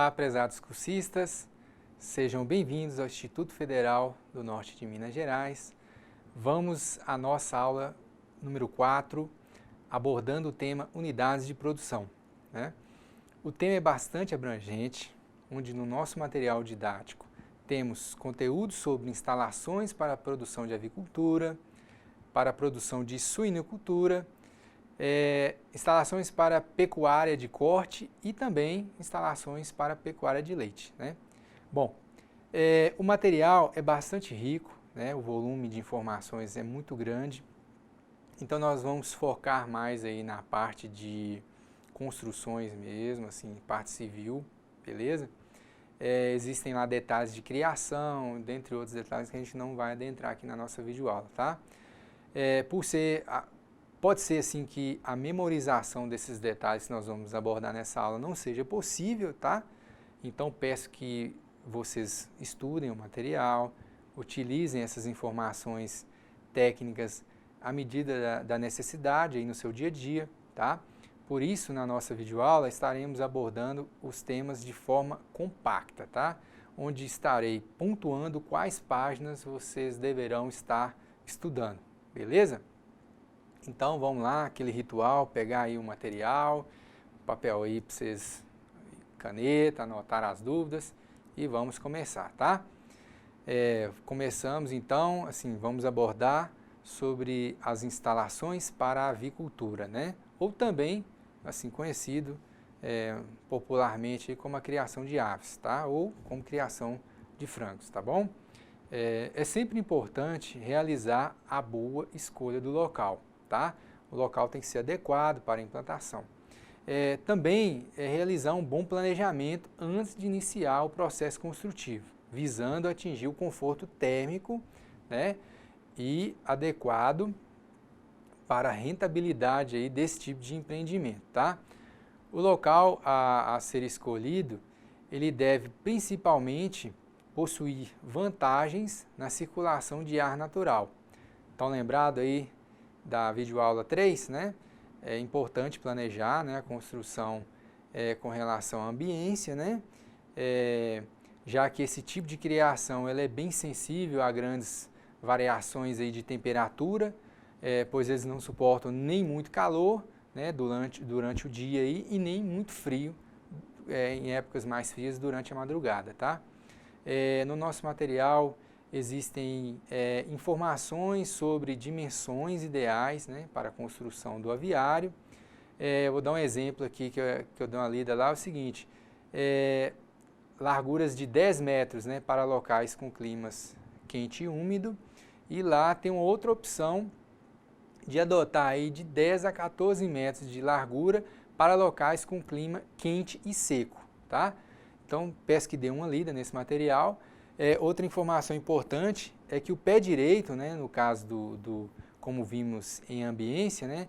Olá, prezados cursistas, sejam bem-vindos ao Instituto Federal do Norte de Minas Gerais. Vamos à nossa aula número 4, abordando o tema unidades de produção, né? O tema é bastante abrangente, onde no nosso material didático temos conteúdos sobre instalações para a produção de avicultura, para a produção de suinocultura, instalações para pecuária de corte e também instalações para pecuária de leite, né? Bom, o material é bastante rico, né? O volume de informações é muito grande, então nós vamos focar mais aí na parte de construções mesmo, assim, parte civil, beleza? Existem lá detalhes de criação, dentre outros detalhes que a gente não vai adentrar aqui na nossa videoaula, tá? Pode ser assim que a memorização desses detalhes que nós vamos abordar nessa aula não seja possível, tá? Então peço que vocês estudem o material, utilizem essas informações técnicas à medida da necessidade aí no seu dia a dia, tá? Por isso, na nossa videoaula, estaremos abordando os temas de forma compacta, tá? Onde estarei pontuando quais páginas vocês deverão estar estudando, beleza? Então vamos lá, aquele ritual, pegar aí o material, papel aí para vocês, caneta, anotar as dúvidas e vamos começar, tá? Começamos então, assim, vamos abordar sobre as instalações para a avicultura, né? Ou também, assim conhecido popularmente como a criação de aves, tá? Ou como criação de frangos, tá bom? É sempre importante realizar a boa escolha do local, tá? O local tem que ser adequado para a implantação. Também realizar um bom planejamento antes de iniciar o processo construtivo, visando atingir o conforto térmico, né, e adequado para a rentabilidade aí desse tipo de empreendimento, tá? O local a ser escolhido, ele deve principalmente possuir vantagens na circulação de ar natural. Então, lembrado aí da videoaula 3, né? É importante planejar, né, a construção com relação à ambiência, né? Já que esse tipo de criação ela é bem sensível a grandes variações aí de temperatura, pois eles não suportam nem muito calor, né, durante o dia aí, e nem muito frio em épocas mais frias durante a madrugada, tá? No nosso material existem informações sobre dimensões ideais, né, para a construção do aviário. Vou dar um exemplo aqui que eu dou uma lida lá, é o seguinte, larguras de 10 metros, né, para locais com climas quente e úmido, e lá tem uma outra opção de adotar aí de 10 a 14 metros de largura para locais com clima quente e seco, tá? Então, peço que dê uma lida nesse material. Outra informação importante é que o pé direito, né, no caso como vimos em ambiência, né,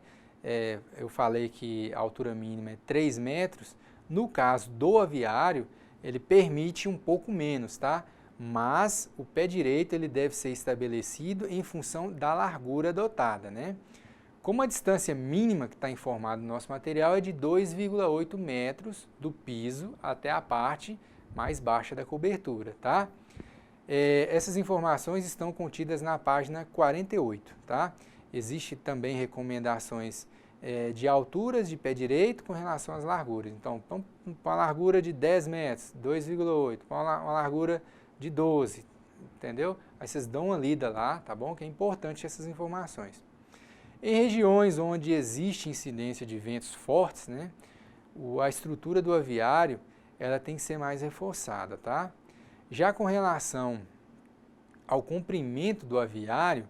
eu falei que a altura mínima é 3 metros, no caso do aviário, ele permite um pouco menos, tá? Mas o pé direito ele deve ser estabelecido em função da largura adotada, né? Como a distância mínima que está informada no nosso material é de 2,8 metros do piso até a parte mais baixa da cobertura, tá? Essas informações estão contidas na página 48, tá? Existem também recomendações de alturas de pé direito com relação às larguras. Então, para uma largura de 10 metros, 2,8, para uma largura de 12, entendeu? Aí vocês dão uma lida lá, tá bom? Que é importante essas informações. Em regiões onde existe incidência de ventos fortes, né, a estrutura do aviário ela tem que ser mais reforçada, tá? Já com relação ao comprimento do aviário,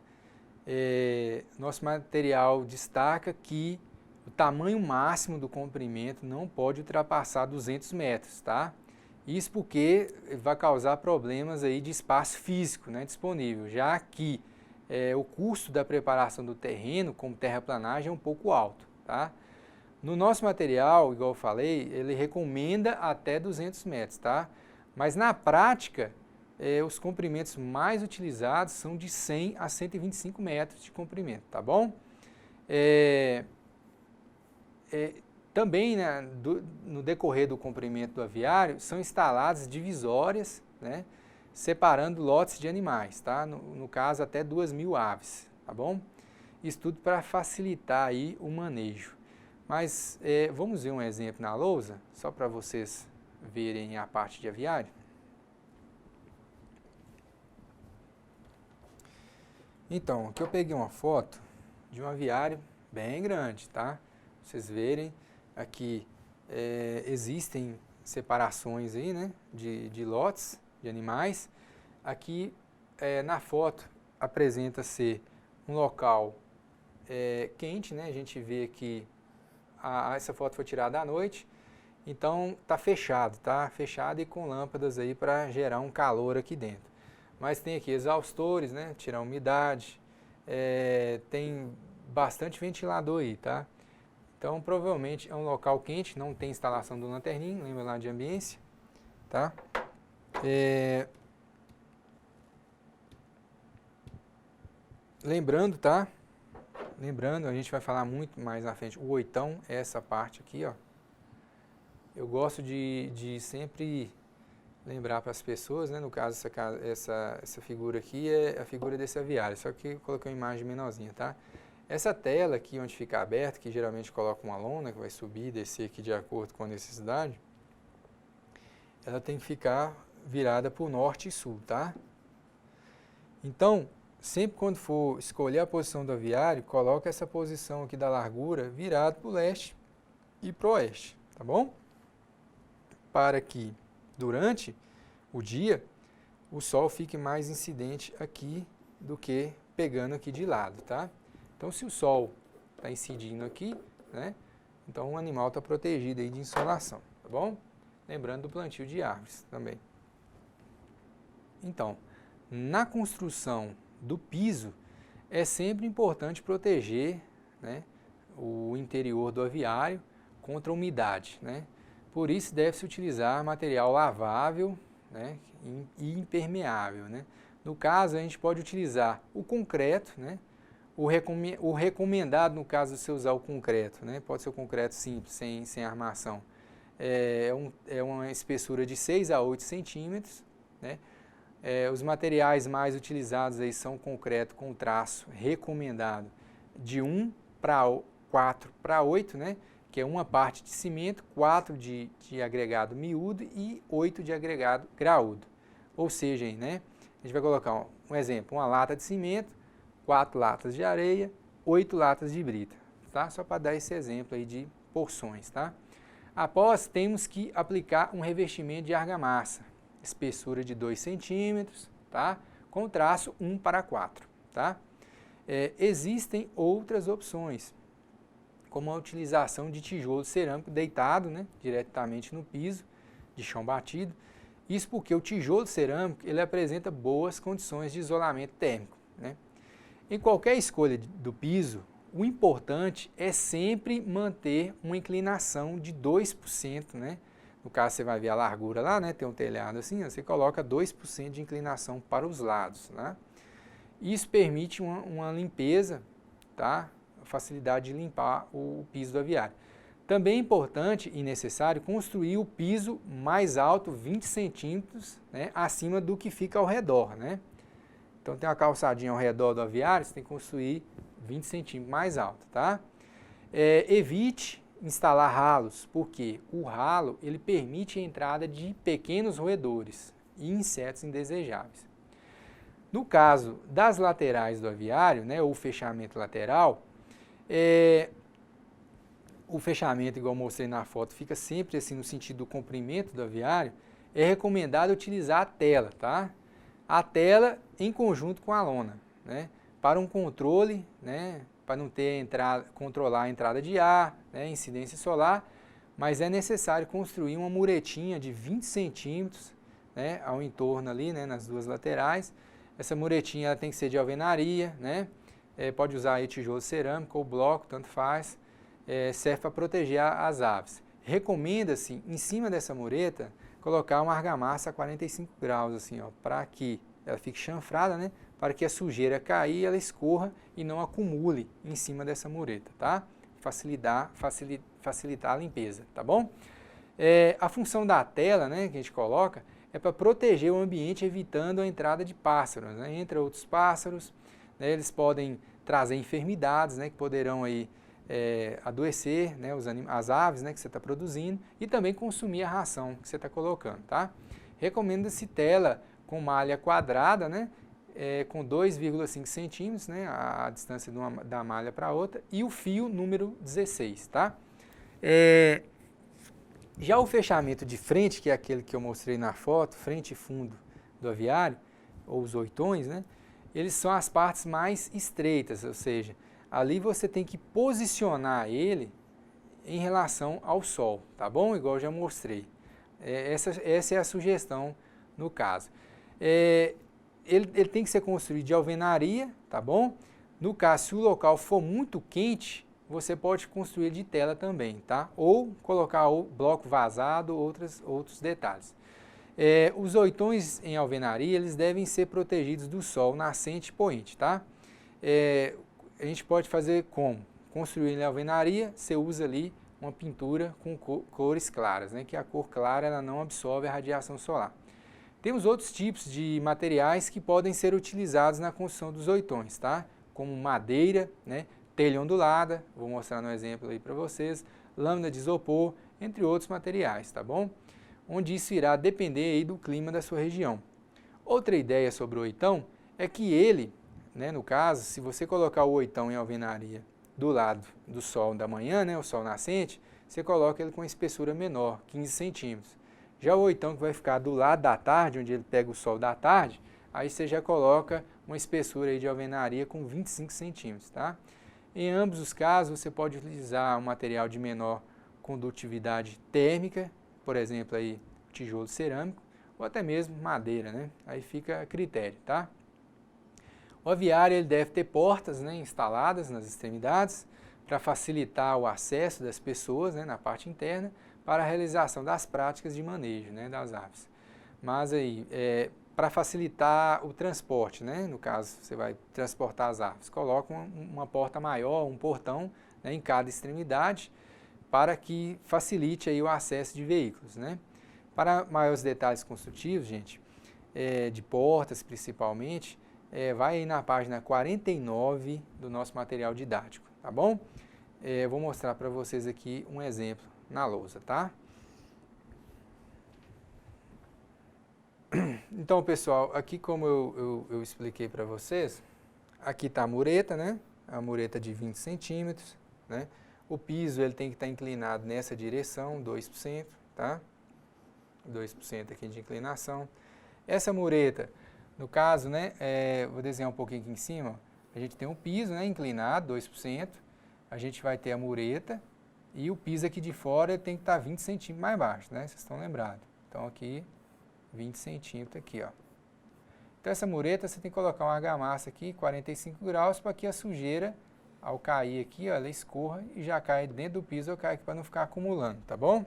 nosso material destaca que o tamanho máximo do comprimento não pode ultrapassar 200 metros, tá? Isso porque vai causar problemas aí de espaço físico, né, disponível, já que o custo da preparação do terreno, como terraplanagem, é um pouco alto, tá? No nosso material, igual eu falei, ele recomenda até 200 metros, tá? Mas na prática, os comprimentos mais utilizados são de 100 a 125 metros de comprimento, tá bom? Também, né, no decorrer do comprimento do aviário, são instaladas divisórias, né, separando lotes de animais, tá? No caso, até 2.000 aves, tá bom? Isso tudo para facilitar aí o manejo. Mas vamos ver um exemplo na lousa, só para vocês verem a parte de aviário. Então, aqui eu peguei uma foto de um aviário bem grande, tá? Vocês verem, aqui existem separações aí, né, de lotes de animais. Aqui na foto apresenta-se um local quente, né? A gente vê que essa foto foi tirada à noite, então tá fechado, tá? Fechado e com lâmpadas aí para gerar um calor aqui dentro. Mas tem aqui exaustores, né? Tirar a umidade, tem bastante ventilador aí, tá? Então provavelmente é um local quente, não tem instalação do lanterninho, lembra lá de ambiência, tá? Lembrando, tá? Lembrando, a gente vai falar muito mais na frente, o oitão é essa parte aqui, ó. Eu gosto de sempre lembrar para as pessoas, né? No caso, essa figura aqui é a figura desse aviário, só que eu coloquei uma imagem menorzinha, tá? Essa tela aqui onde fica aberta, que geralmente coloca uma lona, que vai subir e descer aqui de acordo com a necessidade, ela tem que ficar virada para o norte e sul, tá? Então, sempre quando for escolher a posição do aviário, coloca essa posição aqui da largura virado para o leste e para o oeste, tá bom? Para que durante o dia o sol fique mais incidente aqui do que pegando aqui de lado, tá? Então, se o sol está incidindo aqui, né, então o animal está protegido aí de insolação, tá bom? Lembrando do plantio de árvores também. Então, na construção do piso, é sempre importante proteger, né, o interior do aviário contra a umidade, né? Por isso deve-se utilizar material lavável, né, e impermeável, né? No caso, a gente pode utilizar o concreto, né? O recomendado, no caso de você usar o concreto, né? Pode ser o concreto simples, sem armação. É uma espessura de 6 a 8 centímetros, né? Os materiais mais utilizados aí são concreto com traço recomendado de 1 para 4 para 8, né? Que é uma parte de cimento, 4 de agregado miúdo e 8 de agregado graúdo. Ou seja, aí, né? A gente vai colocar um exemplo, uma lata de cimento, 4 latas de areia, 8 latas de brita, tá? Só para dar esse exemplo aí de porções, tá? Após, temos que aplicar um revestimento de argamassa, espessura de 2 centímetros, tá? Com traço 1 para 4, tá? Existem outras opções, como a utilização de tijolo cerâmico deitado, né, diretamente no piso, de chão batido. Isso porque o tijolo cerâmico ele apresenta boas condições de isolamento térmico, né? Em qualquer escolha do piso, o importante é sempre manter uma inclinação de 2%, né? No caso, você vai ver a largura lá, né? Tem um telhado assim, você coloca 2% de inclinação para os lados, né? Isso permite uma limpeza, tá? Facilidade de limpar o piso do aviário. Também é importante e necessário construir o piso mais alto, 20 centímetros, né? Acima do que fica ao redor, né? Então, tem uma calçadinha ao redor do aviário, você tem que construir 20 centímetros mais alto, tá? Evite instalar ralos, porque o ralo ele permite a entrada de pequenos roedores e insetos indesejáveis. No caso das laterais do aviário, né, ou fechamento lateral, o fechamento, igual eu mostrei na foto, fica sempre assim no sentido do comprimento do aviário. É recomendado utilizar a tela, tá? A tela em conjunto com a lona, né? Para um controle, né? Para não ter controlar a entrada de ar, né? Incidência solar, mas é necessário construir uma muretinha de 20 centímetros, né? Ao entorno ali, né? Nas duas laterais. Essa muretinha ela tem que ser de alvenaria, né? Pode usar aí tijolo cerâmico ou bloco, tanto faz. Serve para proteger as aves. Recomenda-se, em cima dessa mureta, colocar uma argamassa a 45 graus, assim, ó, para que ela fique chanfrada, né? Para que a sujeira caia, ela escorra e não acumule em cima dessa mureta, tá? facilitar a limpeza, tá bom? A função da tela, né, que a gente coloca, é para proteger o ambiente, evitando a entrada de pássaros, né, entre outros pássaros, né, eles podem trazer enfermidades, né, que poderão aí, adoecer, né, as aves, né, que você está produzindo, e também consumir a ração que você está colocando, tá? Recomenda-se tela com malha quadrada, né, com 2,5 centímetros, né, a distância da malha para a outra, e o fio número 16, tá? Já o fechamento de frente, que é aquele que eu mostrei na foto, frente e fundo do aviário, ou os oitões, né, eles são as partes mais estreitas, ou seja, ali você tem que posicionar ele em relação ao sol, tá bom? Igual eu já mostrei. Essa é a sugestão no caso. Ele tem que ser construído de alvenaria, tá bom? No caso, se o local for muito quente, você pode construir de tela também, tá? Ou colocar o bloco vazado, outros detalhes. Os oitões em alvenaria, eles devem ser protegidos do sol nascente e poente, tá? A gente pode fazer como? Construir em alvenaria, você usa ali uma pintura com cores claras, né? Que a cor clara ela não absorve a radiação solar. Temos outros tipos de materiais que podem ser utilizados na construção dos oitões, tá? Como madeira, né? Telha ondulada, vou mostrar no exemplo aí para vocês, lâmina de isopor, entre outros materiais, tá bom? Onde isso irá depender aí do clima da sua região. Outra ideia sobre o oitão é que ele, né, no caso, se você colocar o oitão em alvenaria do lado do sol da manhã, né, o sol nascente, você coloca ele com espessura menor, 15 centímetros. Já o oitão que vai ficar do lado da tarde, onde ele pega o sol da tarde, aí você já coloca uma espessura aí de alvenaria com 25 centímetros, tá? Em ambos os casos, você pode utilizar um material de menor condutividade térmica, por exemplo, aí, tijolo cerâmico, ou até mesmo madeira, né? Aí fica a critério, tá? O aviário ele deve ter portas, né, instaladas nas extremidades para facilitar o acesso das pessoas, né, na parte interna para a realização das práticas de manejo, né, das aves. Mas aí, para facilitar o transporte, né, no caso você vai transportar as aves, coloca uma porta maior, um portão, né, em cada extremidade para que facilite aí o acesso de veículos, né. Para maiores detalhes construtivos, gente, de portas principalmente, vai aí na página 49 do nosso material didático, tá bom? Vou mostrar para vocês aqui um exemplo na lousa, tá? Então, pessoal, aqui como eu expliquei para vocês, aqui está a mureta, né? A mureta de 20 centímetros, né? O piso ele tem que estar inclinado nessa direção, 2%, tá? 2% aqui de inclinação. Essa mureta, no caso, né, vou desenhar um pouquinho aqui em cima, ó, a gente tem um piso, né, inclinado, 2%, a gente vai ter a mureta e o piso aqui de fora tem que estar 20 centímetros mais baixo, né, vocês estão lembrados. Então aqui, 20 centímetros aqui, ó. Então essa mureta você tem que colocar uma argamassa aqui, 45 graus, para que a sujeira, ao cair aqui, ó, ela escorra e já cai dentro do piso, ou cai aqui para não ficar acumulando, tá bom?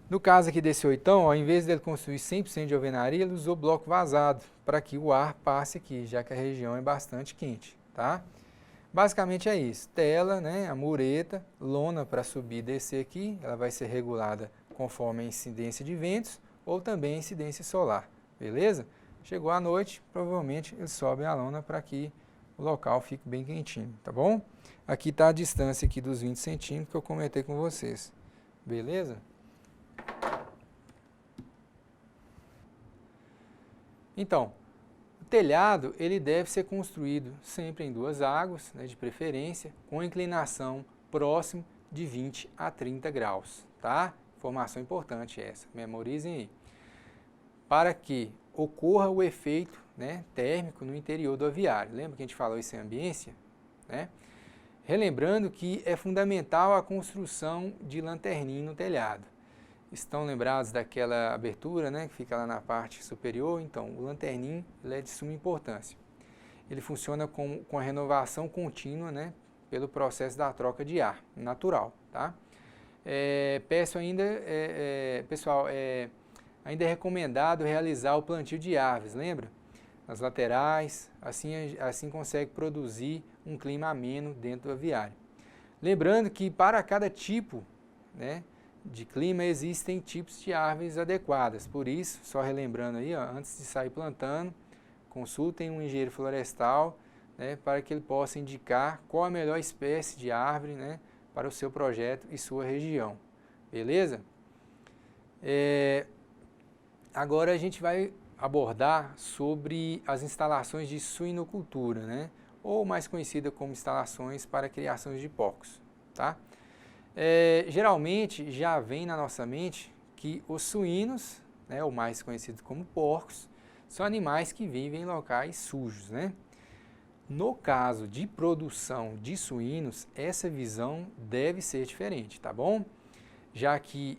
No caso aqui desse oitão, ao invés dele construir 100% de alvenaria, ele usou bloco vazado, para que o ar passe aqui, já que a região é bastante quente, tá? Basicamente é isso, tela, né, a mureta, lona para subir e descer aqui, ela vai ser regulada conforme a incidência de ventos ou também a incidência solar, beleza? Chegou a noite, provavelmente eles sobem a lona para que o local fique bem quentinho, tá bom? Aqui está a distância aqui dos 20 centímetros que eu comentei com vocês, beleza? Então, o telhado ele deve ser construído sempre em duas águas, né, de preferência, com inclinação próximo de 20 a 30 graus, tá? Informação importante essa, memorizem aí. Para que ocorra o efeito, né, térmico no interior do aviário. Lembra que a gente falou isso em ambiência? Né? Relembrando que é fundamental a construção de lanterninha no telhado. Estão lembrados daquela abertura, né, que fica lá na parte superior? Então, o lanterninho ele é de suma importância. Ele funciona com a renovação contínua, né, pelo processo da troca de ar natural. Tá? Peço ainda, pessoal, ainda é recomendado realizar o plantio de árvores, lembra? Nas laterais, assim consegue produzir um clima ameno dentro do aviário. Lembrando que para cada tipo, né, de clima existem tipos de árvores adequadas. Por isso, só relembrando aí, ó, antes de sair plantando, consultem um engenheiro florestal, né, para que ele possa indicar qual a melhor espécie de árvore, né, para o seu projeto e sua região. Beleza? Agora a gente vai abordar sobre as instalações de suinocultura, né, ou mais conhecida como instalações para criação de porcos. Tá? Geralmente já vem na nossa mente que os suínos, né, ou mais conhecidos como porcos, são animais que vivem em locais sujos, né? No caso de produção de suínos, essa visão deve ser diferente, tá bom? Já que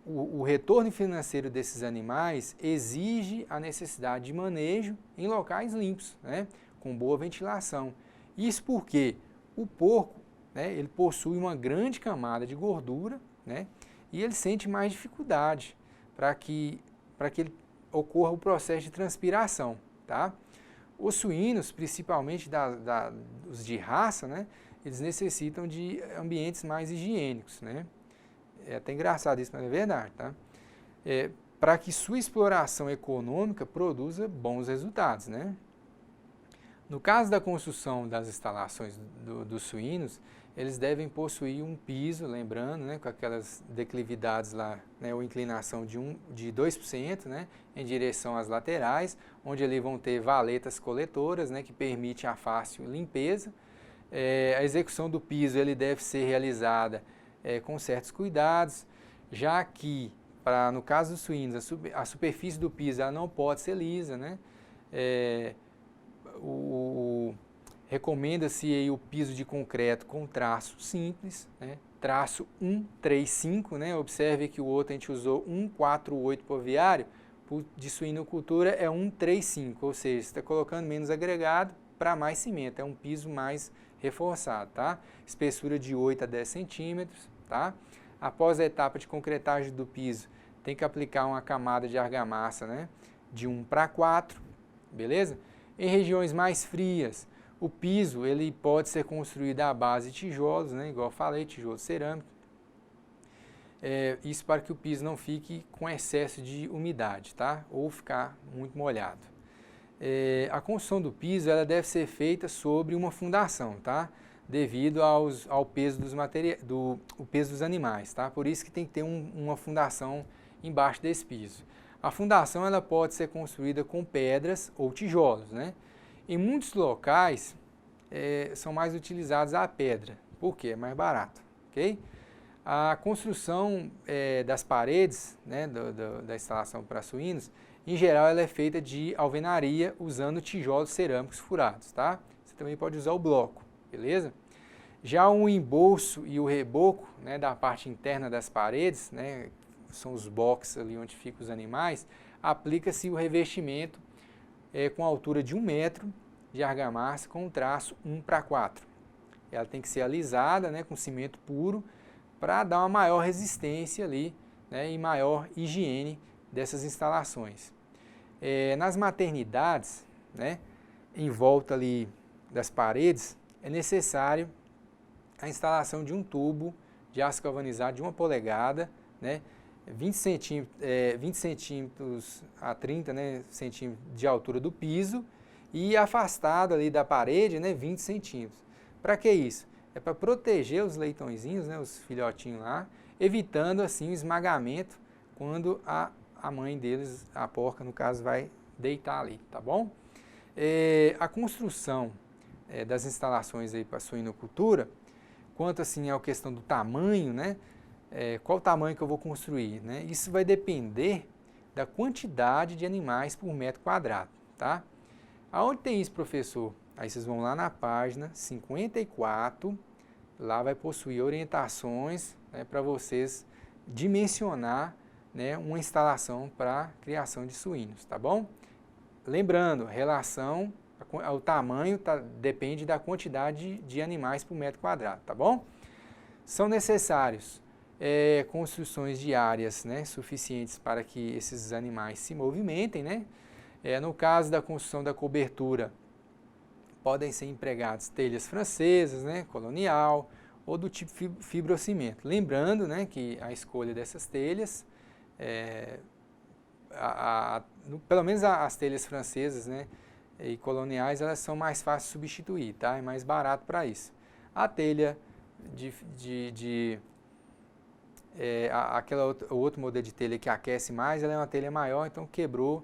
o retorno financeiro desses animais exige a necessidade de manejo em locais limpos, né, com boa ventilação. Isso porque o porco, né, ele possui uma grande camada de gordura, né, e ele sente mais dificuldade para que ele ocorra o processo de transpiração. Tá? Os suínos, principalmente os de raça, né, eles necessitam de ambientes mais higiênicos. Né? É até engraçado isso, mas é verdade. Tá? Para que sua exploração econômica produza bons resultados. Né? No caso da construção das instalações dos suínos, eles devem possuir um piso, lembrando, né, com aquelas declividades lá, né, ou inclinação de 2%, né, em direção às laterais, onde ali vão ter valetas coletoras, né, que permitem a fácil limpeza. A execução do piso ele deve ser realizada com certos cuidados, já que, no caso dos suínos, a superfície do piso ela não pode ser lisa, né? Recomenda-se o piso de concreto com traço simples, né? Traço 135, né? Observe que o outro a gente usou 148 por viário, de suinocultura é 135, ou seja, você está colocando menos agregado para mais cimento, é um piso mais reforçado, tá? Espessura de 8 a 10 centímetros, tá? Após a etapa de concretagem do piso, tem que aplicar uma camada de argamassa, né? De 1:4, beleza? Em regiões mais frias, o piso ele pode ser construído à base de tijolos, né, igual eu falei, tijolo cerâmico. Isso para que o piso não fique com excesso de umidade, tá? Ou ficar muito molhado. A construção do piso ela deve ser feita sobre uma fundação, tá? Devido ao peso peso dos animais, tá? Por isso que tem que ter uma fundação embaixo desse piso. A fundação ela pode ser construída com pedras ou tijolos, né? Em muitos locais, são mais utilizados a pedra, porque é mais barato, ok? A construção das paredes, né, da instalação para suínos, em geral ela é feita de alvenaria usando tijolos cerâmicos furados, tá? Você também pode usar o bloco, beleza? Já o embolso e o reboco, né, da parte interna das paredes, né, são os boxes ali onde ficam os animais, aplica-se o revestimento com altura de 1 metro de argamassa com traço 1:4. Ela tem que ser alisada, né, com cimento puro para dar uma maior resistência ali, né, e maior higiene dessas instalações. Nas maternidades, né, em volta ali das paredes, é necessário a instalação de um tubo de aço galvanizado de 1 polegada, né, 20 centímetros a 30, né, centímetros de altura do piso e afastado ali da parede, né, 20 centímetros. Para que isso? É para proteger os leitõezinhos, né, os filhotinhos lá, evitando assim o esmagamento quando a mãe deles, a porca no caso, vai deitar ali, tá bom? A construção das instalações aí para suinocultura, quanto assim à questão do tamanho, né, qual o tamanho que eu vou construir, né? Isso vai depender da quantidade de animais por metro quadrado, tá? Aonde tem isso, professor? Aí vocês vão lá na página 54, lá vai possuir orientações, né, para vocês dimensionar, né, uma instalação para criação de suínos, tá bom? Lembrando, relação ao tamanho depende da quantidade de animais por metro quadrado, tá bom? São necessários construções de áreas, né, suficientes para que esses animais se movimentem, né? No caso da construção da cobertura, podem ser empregadas telhas francesas, né, colonial, ou do tipo fibrocimento. Lembrando, né, que a escolha dessas telhas, pelo menos as telhas francesas, né, e coloniais, elas são mais fáceis de substituir, tá? É mais barato para isso. A telha o outro modelo de telha que aquece mais, ela é uma telha maior, então quebrou,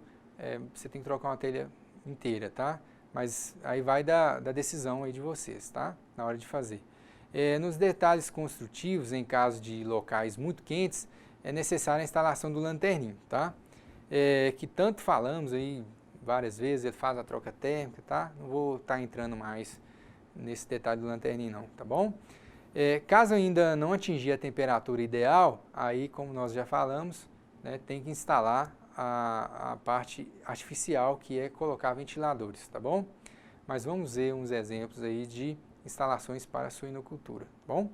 você tem que trocar uma telha inteira, tá? Mas aí vai da decisão aí de vocês, tá? Na hora de fazer. Nos detalhes construtivos, em caso de locais muito quentes, é necessária a instalação do lanterninho, tá? Que tanto falamos aí várias vezes, ele faz a troca térmica, tá? Não vou estar entrando mais nesse detalhe do lanterninho não, tá bom? Caso ainda não atingir a temperatura ideal, aí como nós já falamos, né, tem que instalar a parte artificial, que é colocar ventiladores, tá bom? Mas vamos ver uns exemplos aí de instalações para a suinocultura, tá bom?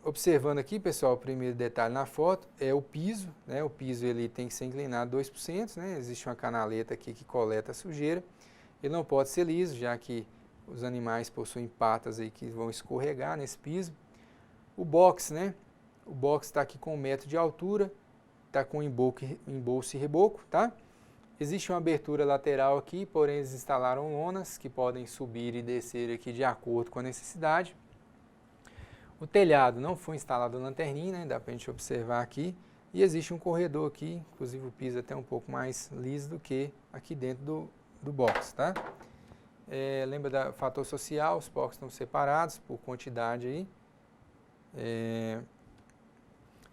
Observando aqui, pessoal, o primeiro detalhe na foto é o piso, né? O piso ele tem que ser inclinado 2%, né? Existe uma canaleta aqui que coleta a sujeira. Ele não pode ser liso, já que os animais possuem patas aí que vão escorregar nesse piso. O box, né? O box está aqui com 1 metro de altura, está com embolso e reboco, tá? Existe uma abertura lateral aqui, porém eles instalaram lonas que podem subir e descer aqui de acordo com a necessidade. O telhado não foi instalado lanterninha, né? Dá para a gente observar aqui. E existe um corredor aqui, inclusive o piso é até um pouco mais liso do que aqui dentro do box, tá? Lembra do fator social, os boxes estão separados por quantidade aí.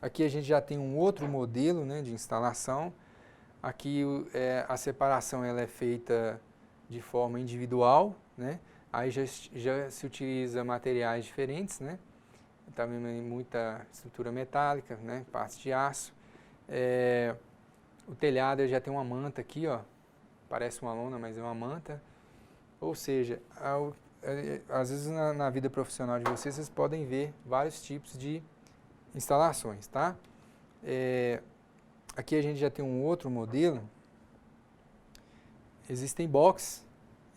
Aqui a gente já tem um outro modelo, né, de instalação. Aqui a separação ela é feita de forma individual, né? Aí já se utiliza materiais diferentes, né? Também muita estrutura metálica, né? Partes de aço. O telhado já tem uma manta aqui, ó. Parece uma lona, mas é uma manta. Ou seja, às vezes na vida profissional de vocês podem ver vários tipos de instalações, tá? Aqui a gente já tem um outro modelo. Existem boxes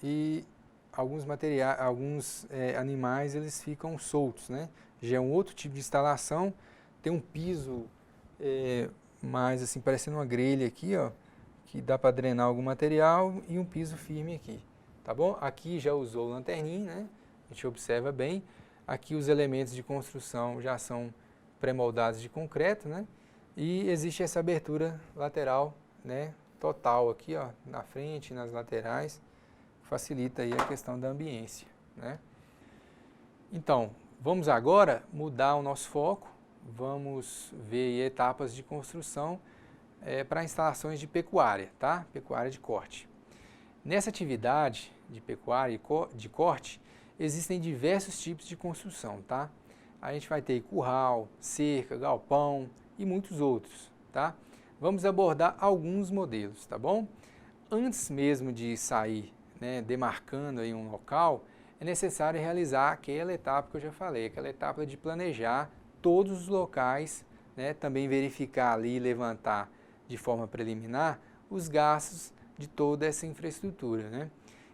e alguns animais eles ficam soltos, né? Já é um outro tipo de instalação. Tem um piso mais assim parecendo uma grelha aqui, ó, que dá para drenar algum material, e um piso firme aqui, tá bom? Aqui já usou lanterninha, né? A gente observa bem. Aqui os elementos de construção já são pré-moldados de concreto, né? E existe essa abertura lateral, né, total aqui, ó, na frente e nas laterais, facilita aí a questão da ambiência, né? Então, vamos agora mudar o nosso foco, vamos ver etapas de construção para instalações de pecuária, tá? Pecuária de corte. Nessa atividade de pecuária de corte, existem diversos tipos de construção, tá? A gente vai ter curral, cerca, galpão e muitos outros, tá? Vamos abordar alguns modelos, tá bom? Antes mesmo de sair, né, demarcando aí um local, é necessário realizar aquela etapa que eu já falei, aquela etapa de planejar todos os locais, né, também verificar ali e levantar de forma preliminar os gastos de toda essa infraestrutura, né?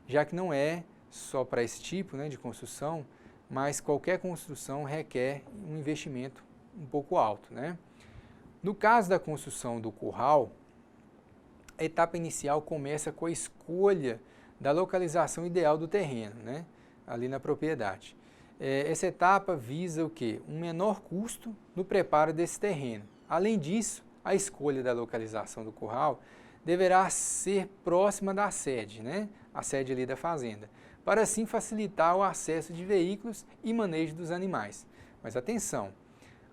Já que não é só para esse tipo, né, de construção, mas qualquer construção requer um investimento um pouco alto, né? No caso da construção do curral, a etapa inicial começa com a escolha da localização ideal do terreno, né, ali na propriedade. Essa etapa visa o quê? Um menor custo no preparo desse terreno. Além disso, a escolha da localização do curral deverá ser próxima da sede, né, a sede ali da fazenda, para assim facilitar o acesso de veículos e manejo dos animais. Mas atenção,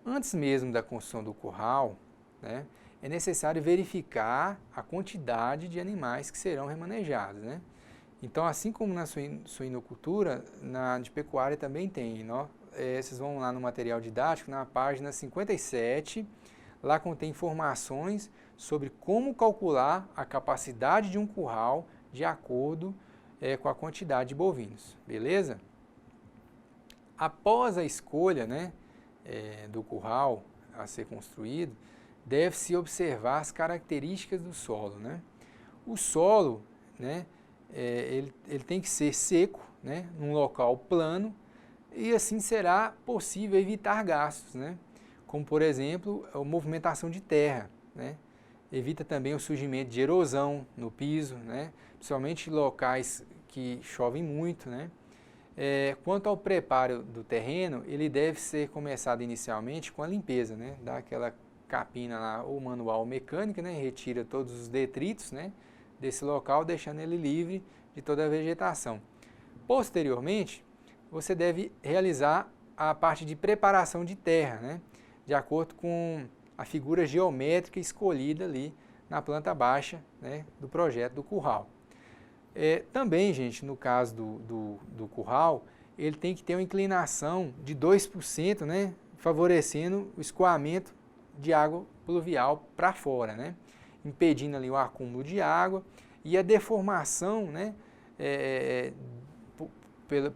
antes mesmo da construção do curral, né, é necessário verificar a quantidade de animais que serão remanejados, né? Então, assim como na suinocultura, na de pecuária também tem. Vocês vão lá no material didático, na página 57, lá contém informações sobre como calcular a capacidade de um curral de acordo com a quantidade de bovinos, beleza? Após a escolha, né, do curral a ser construído, deve-se observar as características do solo, né? O solo, né, ele tem que ser seco, né, num local plano, e assim será possível evitar gastos, né? Como, por exemplo, a movimentação de terra, né? Evita também o surgimento de erosão no piso, né? Principalmente em locais que chovem muito, né? Quanto ao preparo do terreno, ele deve ser começado inicialmente com a limpeza, né? Dá aquela capina lá, ou manual ou mecânica, né? Retira todos os detritos, né? Desse local, deixando ele livre de toda a vegetação. Posteriormente, você deve realizar a parte de preparação de terra, né? De acordo com a figura geométrica escolhida ali na planta baixa, né? Do projeto do curral. Também, gente, no caso do curral, ele tem que ter uma inclinação de 2%, né, favorecendo o escoamento de água pluvial para fora, né, impedindo ali o acúmulo de água e a deformação, né,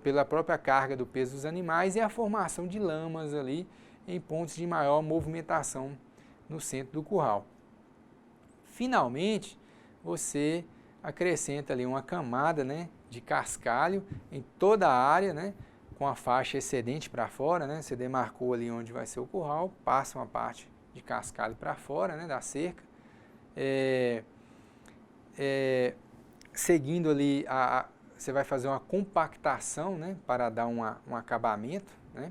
pela própria carga do peso dos animais e a formação de lamas ali em pontos de maior movimentação no centro do curral. Finalmente, você acrescenta ali uma camada, né, de cascalho em toda a área, né, com a faixa excedente para fora, né, você demarcou ali onde vai ser o curral, passa uma parte de cascalho para fora, né, da cerca, seguindo ali, você vai fazer uma compactação, né, para dar um acabamento, né.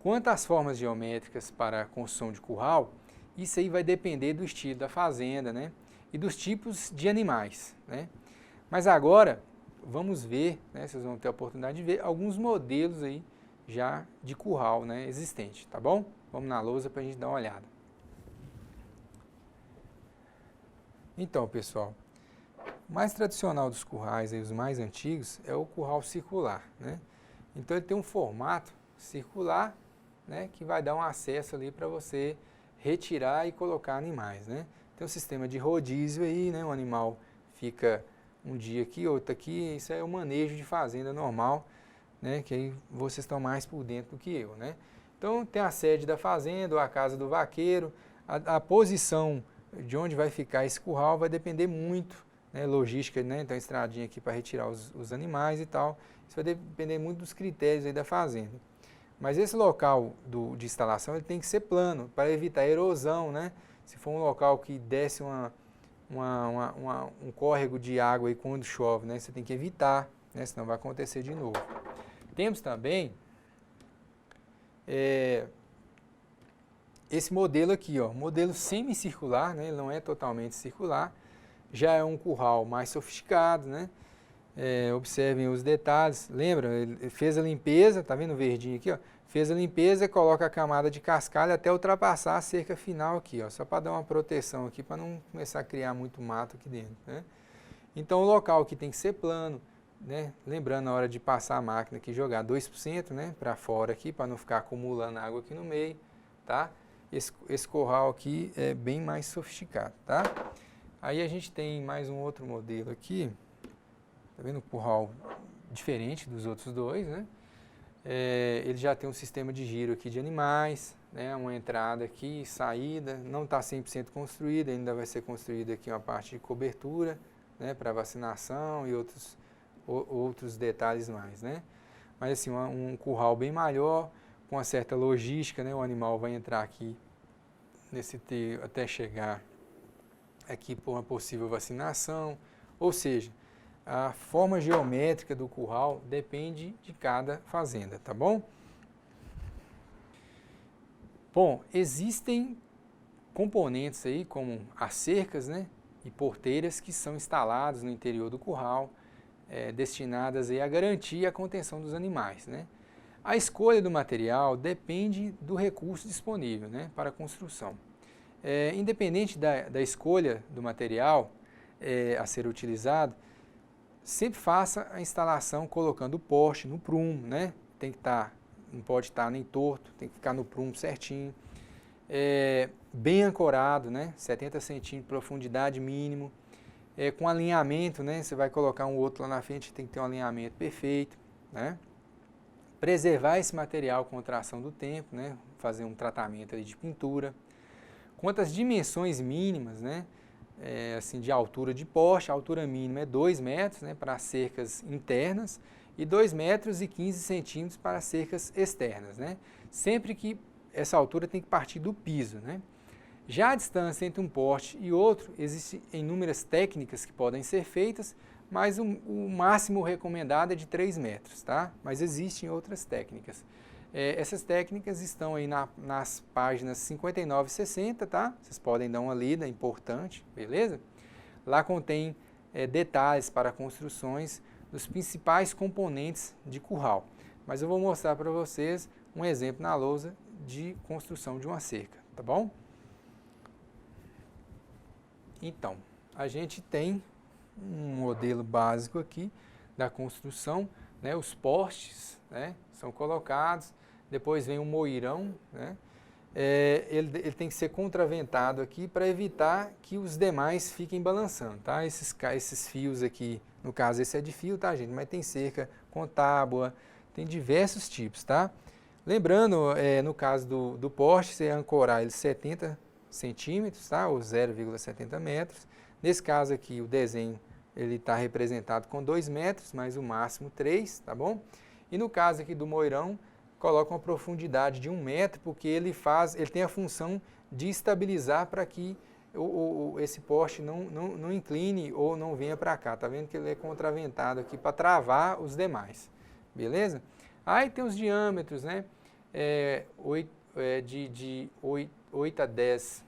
Quanto às formas geométricas para a construção de curral, isso aí vai depender do estilo da fazenda, né, e dos tipos de animais, né? Mas agora vamos ver, né, vocês vão ter a oportunidade de ver alguns modelos aí já de curral, né, existente, tá bom? Vamos na lousa para a gente dar uma olhada. Então, pessoal, o mais tradicional dos currais, aí, os mais antigos, é o curral circular, né? Então ele tem um formato circular, né, que vai dar um acesso ali para você retirar e colocar animais, né? Tem um sistema de rodízio aí, né? O animal fica um dia aqui, outro aqui, isso é o manejo de fazenda normal, né? Que aí vocês estão mais por dentro do que eu, né? Então tem a sede da fazenda, ou a casa do vaqueiro, a posição de onde vai ficar esse curral vai depender muito, né? Logística, né? Então estradinha aqui para retirar os animais e tal, isso vai depender muito dos critérios aí da fazenda. Mas esse local de instalação ele tem que ser plano, para evitar erosão, né? Se for um local que desce um córrego de água aí quando chove, né? Você tem que evitar, né? Senão vai acontecer de novo. Temos também esse modelo aqui, ó, modelo semicircular, né? Ele não é totalmente circular, já é um curral mais sofisticado, né? Observem os detalhes, lembra? Ele fez a limpeza, tá vendo o verdinho aqui, ó? Fez a limpeza, coloca a camada de cascalho até ultrapassar a cerca final aqui, ó, só para dar uma proteção aqui, para não começar a criar muito mato aqui dentro, né? Então o local aqui tem que ser plano, né? Lembrando na hora de passar a máquina aqui, jogar 2%, né, para fora aqui, para não ficar acumulando água aqui no meio, tá? Esse curral aqui é bem mais sofisticado, tá? Aí a gente tem mais um outro modelo aqui, tá vendo? Um curral diferente dos outros dois, né? Ele já tem um sistema de giro aqui de animais, né? Uma entrada aqui, saída, não está 100% construída, ainda vai ser construída aqui uma parte de cobertura, né? Para vacinação e outros detalhes mais, né? Mas assim, um curral bem maior, com uma certa logística, né? O animal vai entrar aqui nesse teio até chegar aqui por uma possível vacinação, ou seja, a forma geométrica do curral depende de cada fazenda, tá bom? Bom, existem componentes aí como as cercas, né, e porteiras que são instalados no interior do curral, destinadas aí a garantir a contenção dos animais, né? A escolha do material depende do recurso disponível, né, para a construção. Independente da escolha do material a ser utilizado, sempre faça a instalação colocando o poste no prumo, né? Tem que estar, não pode estar nem torto, tem que ficar no prumo certinho. Bem ancorado, né? 70 centímetros de profundidade mínimo. Com alinhamento, né? Você vai colocar um outro lá na frente, tem que ter um alinhamento perfeito, né? Preservar esse material contra a ação do tempo, né? Fazer um tratamento ali de pintura. Quanto às dimensões mínimas, né? Assim, de altura de poste, a altura mínima é 2 metros, né, para cercas internas, e 2 metros e 15 centímetros para cercas externas, né? Sempre que essa altura tem que partir do piso, né? Já a distância entre um poste e outro, existem inúmeras técnicas que podem ser feitas, mas o máximo recomendado é de 3 metros, tá? Mas existem outras técnicas. Essas técnicas estão aí nas páginas 59 e 60, tá? Vocês podem dar uma lida, é importante, beleza? Lá contém detalhes para construções dos principais componentes de curral. Mas eu vou mostrar para vocês um exemplo na lousa de construção de uma cerca, tá bom? Então, a gente tem um modelo básico aqui da construção, né? Os postes, né, são colocados, depois vem o moirão, né? Ele tem que ser contraventado aqui para evitar que os demais fiquem balançando, tá? Esses fios aqui, no caso esse é de fio, tá, gente? Mas tem cerca com tábua, tem diversos tipos, tá? Lembrando, no caso do poste, você ancorar ele 70 centímetros, tá? Ou 0,70 metros. Nesse caso aqui, o desenho ele está representado com 2 metros, mas o máximo 3, tá bom? E no caso aqui do moirão, coloca uma profundidade de 1 metro, porque ele tem a função de estabilizar para que esse poste não incline ou não venha para cá. Tá vendo que ele é contraventado aqui para travar os demais, beleza? Aí tem os diâmetros, né? De 8 a 10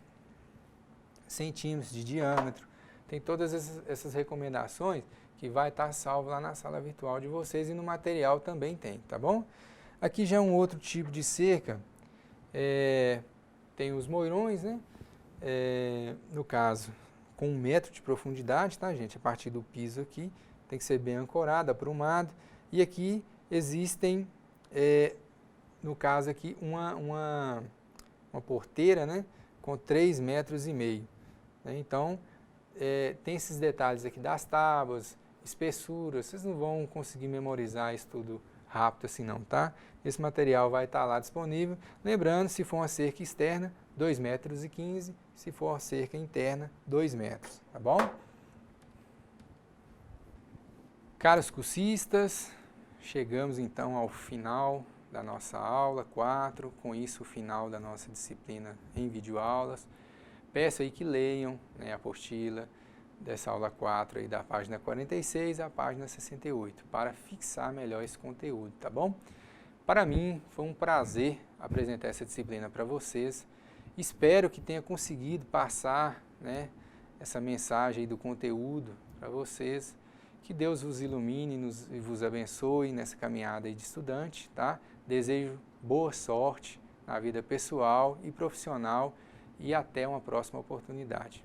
centímetros de diâmetro. Tem todas essas recomendações que vai estar salvo lá na sala virtual de vocês e no material também tem, tá bom? Aqui já é um outro tipo de cerca, tem os moirões, né? No caso, com 1 metro de profundidade, tá, gente? A partir do piso aqui, tem que ser bem ancorado, aprumado. E aqui existem, no caso aqui, uma porteira, né? Com 3,5 metros, né? Então, tem esses detalhes aqui das tábuas, espessuras, vocês não vão conseguir memorizar isso tudo rápido assim não, tá? Esse material vai estar lá disponível. Lembrando, se for uma cerca externa, 2,15 metros, se for uma cerca interna, 2 metros, tá bom? Caros cursistas, chegamos então ao final da nossa aula 4, com isso o final da nossa disciplina em videoaulas. Peço aí que leiam, né, a apostila dessa aula 4 aí da página 46 à página 68, para fixar melhor esse conteúdo, tá bom? Para mim foi um prazer apresentar essa disciplina para vocês. Espero que tenha conseguido passar, né, essa mensagem aí do conteúdo para vocês. Que Deus vos ilumine e vos abençoe nessa caminhada aí de estudante, tá? Desejo boa sorte na vida pessoal e profissional e até uma próxima oportunidade.